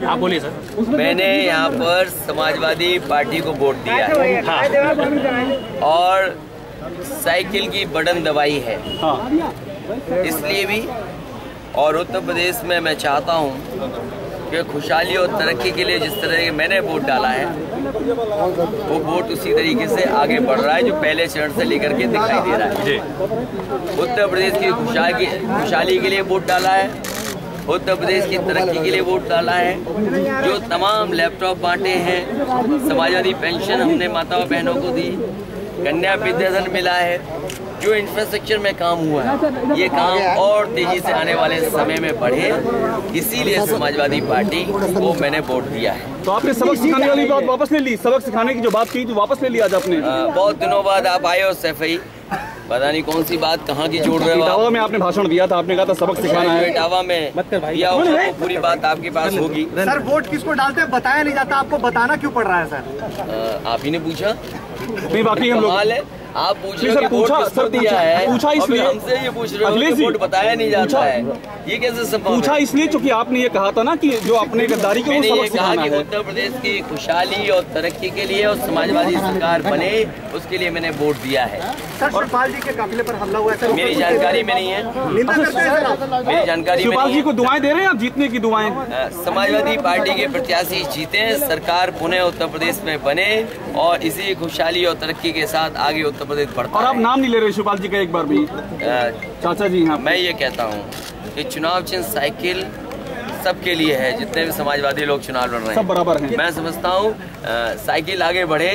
आप बोलिए सर। मैंने यहाँ पर समाजवादी पार्टी को वोट दिया है। हाँ। और साइकिल की बटन दबाई है। हाँ। इसलिए भी और उत्तर प्रदेश में मैं चाहता हूँ कि खुशहाली और तरक्की के लिए जिस तरह के मैंने वोट डाला है वो वोट उसी तरीके से आगे बढ़ रहा है जो पहले चरण से लेकर के दिखाई दे रहा है। उत्तर प्रदेश की खुशहाली के लिए वोट डाला है, उत्तर प्रदेश की तरक्की के लिए वोट डाला है। जो तमाम लैपटॉप बांटे हैं, समाजवादी पेंशन हमने माताओं बहनों को दी, कन्या विद्याधन मिला है, जो इंफ्रास्ट्रक्चर में काम हुआ है ये काम और तेजी से आने वाले समय में बढ़े, इसीलिए समाजवादी पार्टी को मैंने वोट दिया है। तो आपने सबक सिखाने वाली बात वापस ले ली? सबक सिखाने की जो बात की थी वापस ले ली आज आपने? बहुत दिनों बाद आप आए हो सैफई, पता नहीं कौन सी बात कहाँ की जोड़ रहे हो। इटावा में आपने भाषण दिया था, आपने कहा था सबक सिखाना है। इटावा में दिया होगा तो पूरी बात आपके पास होगी। सर वोट किसको डालते हैं बताया नहीं जाता, आपको बताना क्यों पड़ रहा है सर? आप ही ने पूछा नहीं, बाकी हम लोग आप पूछ रहे हो कि वोट किसको दिया है, पूछा इसलिए हमसे ये पूछ रहे हो कि वोट बताया नहीं जाता है, ये कैसे संभव? पूछा इसलिए क्योंकि आपने ये कहा था ना कि जो अपने गद्दारी के मैंने ये कहा कि उत्तर प्रदेश की खुशहाली और तरक्की के लिए और समाजवादी सरकार बने उसके लिए मैंने वोट दिया है। सर शिवपाल जी के काफिले पर हमला हुआ है, मेरी जानकारी में नहीं है। मेरी जानकारी में शिवपाल जी को दुआएं दे रहे हैं आप, जीतने की दुआएं? समाजवादी पार्टी के प्रत्याशी जीते, सरकार पुनः उत्तर प्रदेश में बने और इसी खुशहाली और तरक्की के साथ आगे उत्तर प्रदेश बढ़ता और आप नाम नहीं ले रहे शिवपाल जी का एक बार भी? चाचा जी हाँ, मैं ये कहता हूँ कि चुनाव चिन्ह साइकिल सबके लिए है, जितने भी समाजवादी लोग चुनाव लड़ रहे हैं सब बराबर हैं। मैं समझता हूँ साइकिल आगे बढ़े,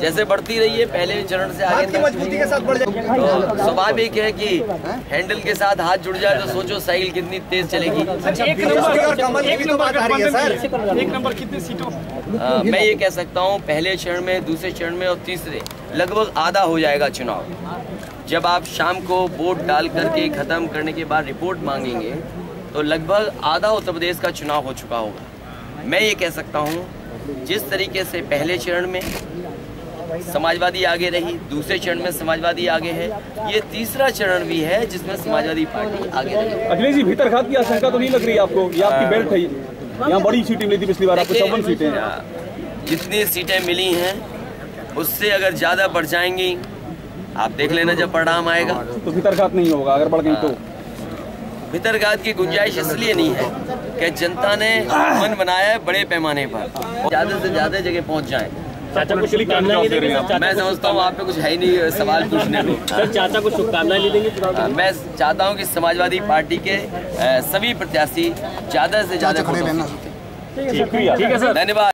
जैसे बढ़ती रही है पहले चरण से आगे मजबूती के साथ बढ़ जाए। तो स्वाभाविक है कि हैंडल के साथ हाथ जुड़ जाए तो सोचो साइकिल कितनी तेज चलेगी। एक नंबर कितनी सीटों? मैं ये कह सकता हूँ पहले चरण में, दूसरे चरण में और तीसरे लगभग आधा हो जाएगा चुनाव। जब आप शाम को वोट डाल करके खत्म करने के बाद रिपोर्ट मांगेंगे तो लगभग आधा उत्तर प्रदेश का चुनाव हो चुका होगा। मैं ये कह सकता हूँ जिस तरीके से पहले चरण में समाजवादी आगे रही, दूसरे चरण में समाजवादी आगे है, ये तीसरा चरण भी है जिसमें समाजवादी पार्टी आगे रही। अखिलेश जी भीतरघात की आशंका तो नहीं लग रही आपको? ये आपकी बेल्ट है, यहाँ बड़ी सीटें मिली थी पिछली बार आपको, 54 सीटें हैं। जितनी सीटें मिली हैं उससे अगर ज्यादा बढ़ जाएंगी आप देख लेना जब परिणाम आएगा। तो भीतरघात नहीं होगा अगर बढ़ गई तो? भीतरघात की गुंजाइश इसलिए नहीं है कि जनता ने मन बनाया है बड़े पैमाने पर, ज्यादा से ज्यादा जगह पहुंच जाए। चाचा को शुभकामनाएं दे रहे हैं? मैं समझता हूँ आप पे कुछ है ही नहीं सवाल पूछने को। सर चाचा को शुभकामनाएं ले देंगे? मैं चाहता हूँ कि समाजवादी पार्टी के सभी प्रत्याशी ज्यादा से ज्यादा। ठीक है सर, धन्यवाद।